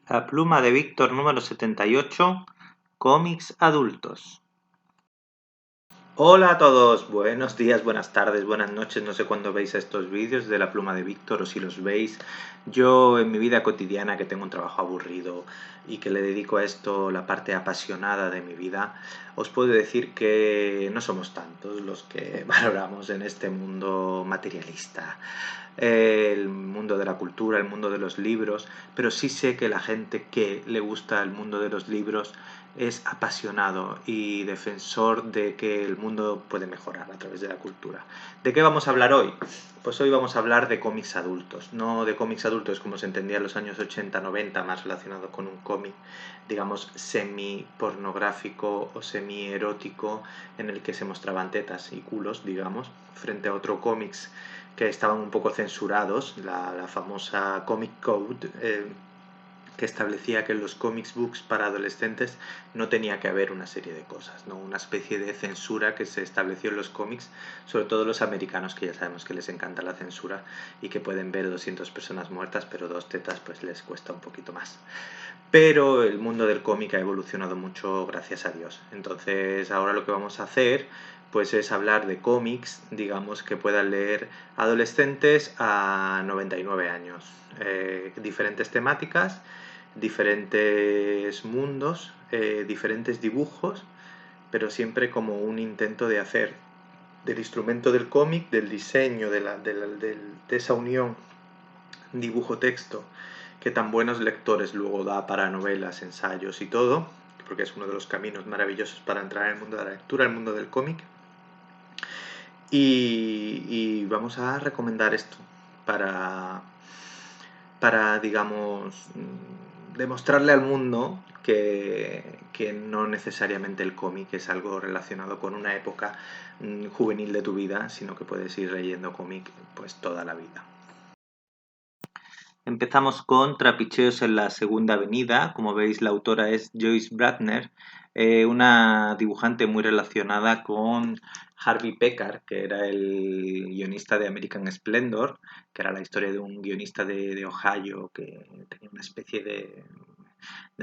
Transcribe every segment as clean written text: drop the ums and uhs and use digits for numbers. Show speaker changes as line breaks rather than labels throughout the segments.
La pluma de Víctor número 78, cómics adultos. Hola a todos, buenos días, buenas tardes, buenas noches, no sé cuándo veis estos vídeos de la pluma de Víctor o si los veis. Yo en mi vida cotidiana, que tengo un trabajo aburrido y que le dedico a esto la parte apasionada de mi vida, os puedo decir que no somos tantos los que valoramos en este mundo materialista el mundo de la cultura, el mundo de los libros, pero sí sé que la gente que le gusta el mundo de los libros es apasionado y defensor de que el mundo puede mejorar a través de la cultura. ¿De qué vamos a hablar hoy? Pues hoy vamos a hablar de cómics adultos, no de cómics adultos como se entendía en los años 80-90, más relacionado con un cómic, digamos, semi-pornográfico o semi-erótico en el que se mostraban tetas y culos, digamos, frente a otro cómics que estaban un poco censurados, la famosa Comic Code, que establecía que en los comics books para adolescentes no tenía que haber una serie de cosas, ¿no? Una especie de censura que se estableció en los cómics, sobre todo los americanos, que ya sabemos que les encanta la censura y que pueden ver 200 personas muertas, pero 2 tetas pues les cuesta un poquito más. Pero el mundo del cómic ha evolucionado mucho, gracias a Dios. Entonces ahora lo que vamos a hacer pues es hablar de cómics, digamos, que puedan leer adolescentes a 99 años. Diferentes temáticas, diferentes mundos, diferentes dibujos, pero siempre como un intento de hacer del instrumento del cómic, del diseño, de esa unión dibujo-texto que tan buenos lectores luego da para novelas, ensayos y todo, porque es uno de los caminos maravillosos para entrar en el mundo de la lectura, el mundo del cómic. Y vamos a recomendar esto para, digamos, demostrarle al mundo que no necesariamente el cómic es algo relacionado con una época juvenil de tu vida, sino que puedes ir leyendo cómic pues toda la vida. Empezamos con Trapicheos en la Segunda Avenida. Como veis, la autora es Joyce Bradner, una dibujante muy relacionada con Harvey Pekar, que era el guionista de American Splendor, que era la historia de un guionista de Ohio que tenía una especie de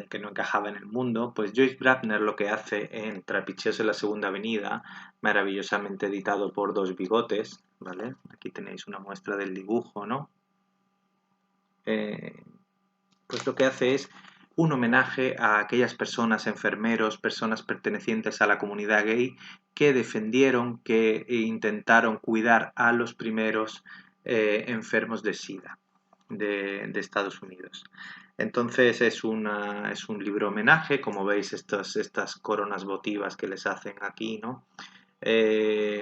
que no encajaba en el mundo. Pues Joyce Bradner lo que hace en Trapicheos en la Segunda Avenida, maravillosamente editado por Dos Bigotes, ¿vale? Aquí tenéis una muestra del dibujo, ¿no? Pues lo que hace es un homenaje a aquellas personas, enfermeros, personas pertenecientes a la comunidad gay que defendieron, que intentaron cuidar a los primeros enfermos de SIDA de Estados Unidos. Entonces es un libro homenaje, como veis estas coronas votivas que les hacen aquí, ¿no?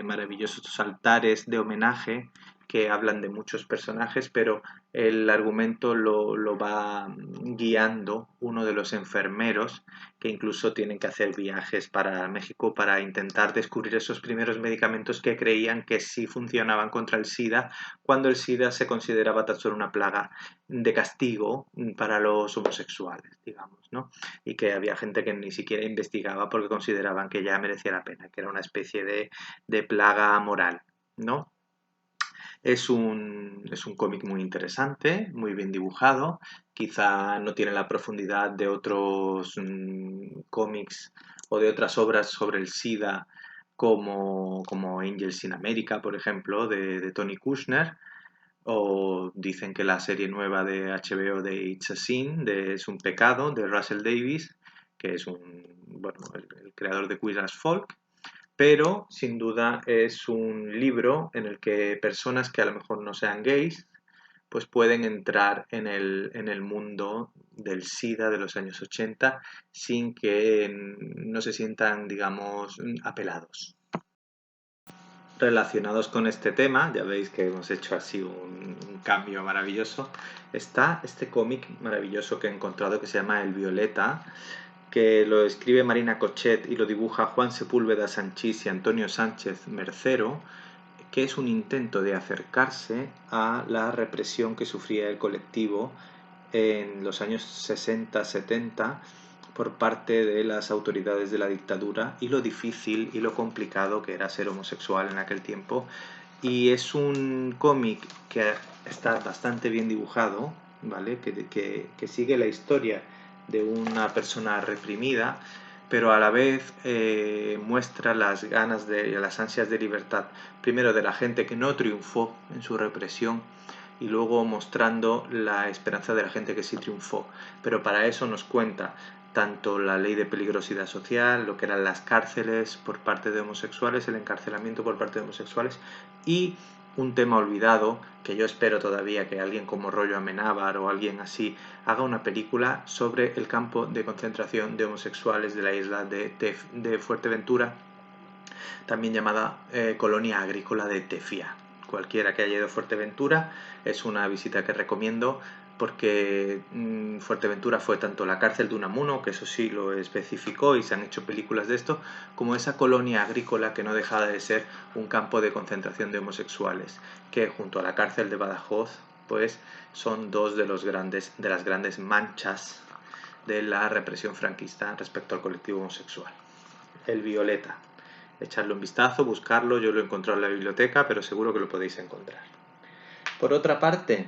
Maravillosos altares de homenaje que hablan de muchos personajes, pero el argumento lo va guiando uno de los enfermeros que incluso tienen que hacer viajes para México para intentar descubrir esos primeros medicamentos que creían que sí funcionaban contra el SIDA, cuando el SIDA se consideraba tan solo una plaga de castigo para los homosexuales, digamos, ¿no? Y que había gente que ni siquiera investigaba porque consideraban que ya merecía la pena, que era una especie de plaga moral, ¿no? Es un cómic muy interesante, muy bien dibujado. Quizá no tiene la profundidad de otros cómics o de otras obras sobre el SIDA como Angels in America, por ejemplo, de Tony Kushner. O dicen que la serie nueva de HBO de It's a Sin, Es un pecado, de Russell Davies, que es el creador de Queer as Folk, pero sin duda es un libro en el que personas que a lo mejor no sean gays pues pueden entrar en el mundo del SIDA de los años 80 sin que no se sientan, digamos, apelados. Relacionados con este tema, ya veis que hemos hecho así un cambio maravilloso, está este cómic maravilloso que he encontrado que se llama El Violeta, que lo escribe Marina Cochet y lo dibuja Juan Sepúlveda Sanchís y Antonio Sánchez Mercero, que es un intento de acercarse a la represión que sufría el colectivo en los años 60-70 por parte de las autoridades de la dictadura y lo difícil y lo complicado que era ser homosexual en aquel tiempo. Y es un cómic que está bastante bien dibujado, ¿vale? Que sigue la historia de una persona reprimida, pero a la vez muestra las ganas las ansias de libertad, primero de la gente que no triunfó en su represión y luego mostrando la esperanza de la gente que sí triunfó. Pero para eso nos cuenta tanto la ley de peligrosidad social, lo que eran las cárceles por parte de homosexuales, el encarcelamiento por parte de homosexuales y un tema olvidado que yo espero todavía que alguien como Rollo Amenábar o alguien así haga una película sobre el campo de concentración de homosexuales de la isla de Fuerteventura, también llamada Colonia Agrícola de Tefía. Cualquiera que haya ido a Fuerteventura es una visita que recomiendo porque Fuerteventura fue tanto la cárcel de Unamuno, que eso sí lo especificó y se han hecho películas de esto, como esa colonia agrícola que no dejaba de ser un campo de concentración de homosexuales, que junto a la cárcel de Badajoz, pues son dos de las grandes manchas de la represión franquista respecto al colectivo homosexual. El Violeta. Echarle un vistazo, buscarlo, yo lo he encontrado en la biblioteca, pero seguro que lo podéis encontrar. Por otra parte,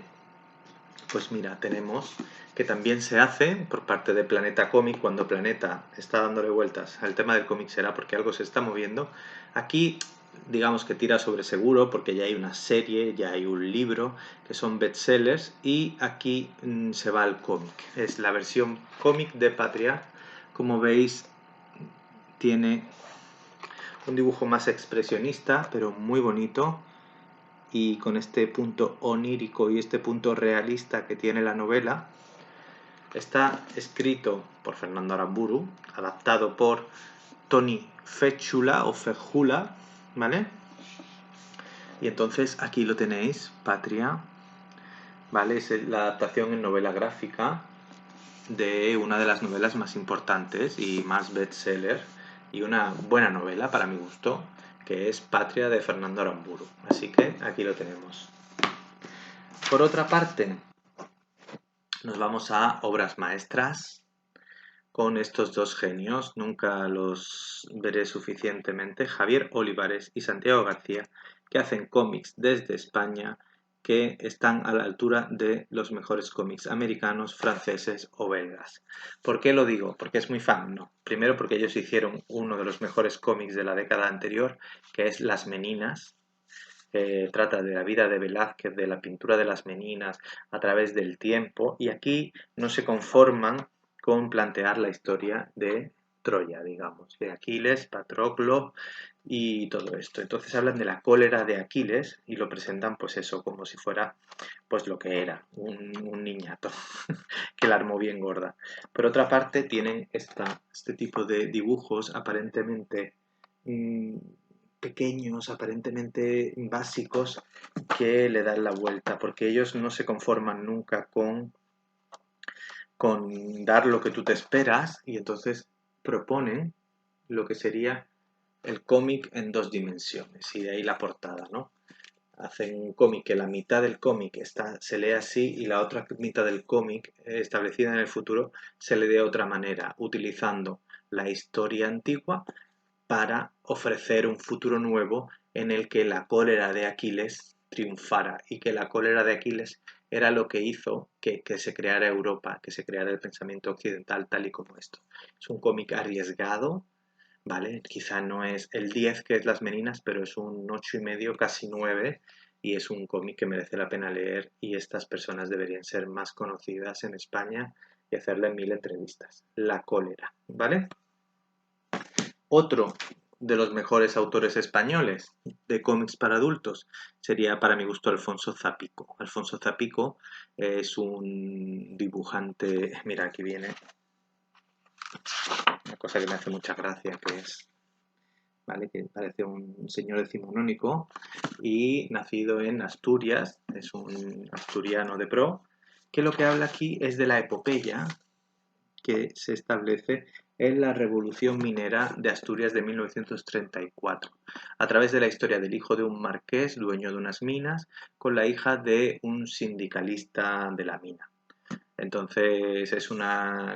pues mira, tenemos que también se hace por parte de Planeta Cómic, cuando Planeta está dándole vueltas al tema del cómic será porque algo se está moviendo. Aquí digamos que tira sobre seguro porque ya hay una serie, ya hay un libro que son bestsellers y aquí se va al cómic. Es la versión cómic de Patria. Como veis, tiene un dibujo más expresionista, pero muy bonito y con este punto onírico y este punto realista que tiene la novela. Está escrito por Fernando Aramburu, adaptado por Toni Fejula o Fejula, ¿vale? Y entonces aquí lo tenéis, Patria, ¿vale? Es la adaptación en novela gráfica de una de las novelas más importantes y más bestseller y una buena novela para mi gusto, que es Patria de Fernando Aramburu. Así que aquí lo tenemos. Por otra parte, nos vamos a obras maestras con estos dos genios, nunca los veré suficientemente, Javier Olivares y Santiago García, que hacen cómics desde España que están a la altura de los mejores cómics americanos, franceses o belgas. ¿Por qué lo digo? Porque es muy fan, ¿no? Primero porque ellos hicieron uno de los mejores cómics de la década anterior, que es Las Meninas, que trata de la vida de Velázquez, de la pintura de las meninas a través del tiempo, y aquí no se conforman con plantear la historia de Troya, digamos, de Aquiles, Patroclo y todo esto. Entonces hablan de la cólera de Aquiles y lo presentan pues eso, como si fuera pues lo que era, un niñato que la armó bien gorda. Por otra parte tienen este tipo de dibujos aparentemente pequeños, aparentemente básicos, que le dan la vuelta, porque ellos no se conforman nunca con dar lo que tú te esperas y entonces proponen lo que sería el cómic en dos dimensiones y de ahí la portada, ¿no? Hacen un cómic que la mitad del cómic se lee así y la otra mitad del cómic establecida en el futuro se lee de otra manera, utilizando la historia antigua para ofrecer un futuro nuevo en el que la cólera de Aquiles triunfara y que la cólera de Aquiles era lo que hizo que se creara Europa, que se creara el pensamiento occidental tal y como esto. Es un cómic arriesgado, ¿vale? Quizá no es el 10 que es Las Meninas, pero es un 8,5, casi 9, y es un cómic que merece la pena leer y estas personas deberían ser más conocidas en España y hacerle 1000 entrevistas. La cólera, ¿vale? Otro de los mejores autores españoles de cómics para adultos sería, para mi gusto, Alfonso Zapico. Alfonso Zapico es un dibujante, mira, aquí viene una cosa que me hace mucha gracia, que es, ¿vale? Que parece un señor decimonónico y nacido en Asturias, es un asturiano de pro, que lo que habla aquí es de la epopeya que se establece en la Revolución Minera de Asturias de 1934, a través de la historia del hijo de un marqués, dueño de unas minas, con la hija de un sindicalista de la mina. Entonces es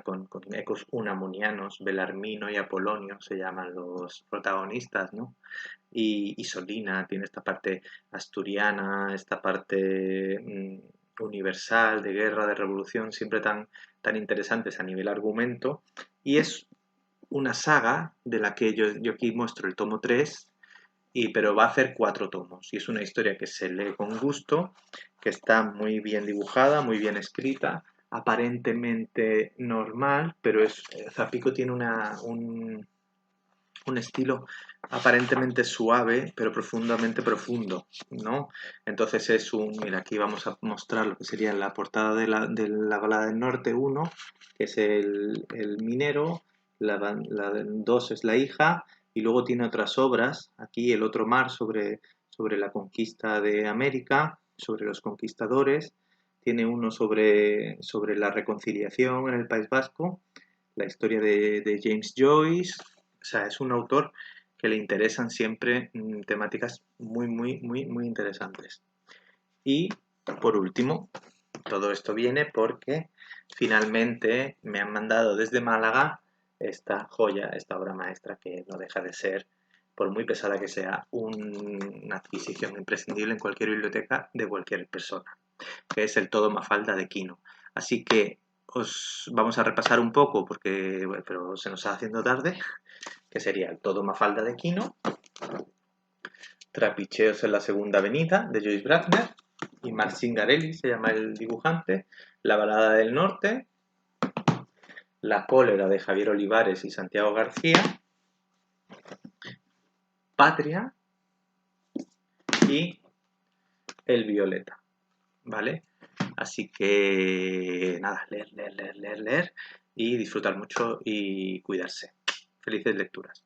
con ecos unamunianos, Belarmino y Apolonio se llaman los protagonistas, ¿no? Y Solina tiene esta parte asturiana, esta parte universal, de guerra, de revolución, siempre tan interesantes a nivel argumento. Y es una saga de la que yo aquí muestro el tomo 3, pero va a hacer 4 tomos. Y es una historia que se lee con gusto, que está muy bien dibujada, muy bien escrita, aparentemente normal, pero Zapico tiene un estilo aparentemente suave, pero profundamente profundo, ¿no? Entonces mira, aquí vamos a mostrar lo que sería la portada de la balada del norte 1, que es el minero, la 2 es la hija, y luego tiene otras obras, aquí el otro mar sobre la conquista de América, sobre los conquistadores, tiene uno sobre la reconciliación en el País Vasco, la historia de James Joyce. O sea, es un autor que le interesan siempre temáticas muy, muy, muy, muy interesantes. Y por último, todo esto viene porque finalmente me han mandado desde Málaga esta joya, esta obra maestra que no deja de ser, por muy pesada que sea, una adquisición imprescindible en cualquier biblioteca de cualquier persona, que es el Todo Mafalda de Quino. Así que os vamos a repasar un poco, pero se nos está haciendo tarde, que sería el Todo Mafalda de Quino, Trapicheos en la Segunda Avenida de Joyce Brachner y Marcingarelli se llama el dibujante, La Balada del Norte, La Cólera de Javier Olivares y Santiago García, Patria y El Violeta, ¿vale? Así que nada, leer y disfrutar mucho y cuidarse. Felices lecturas.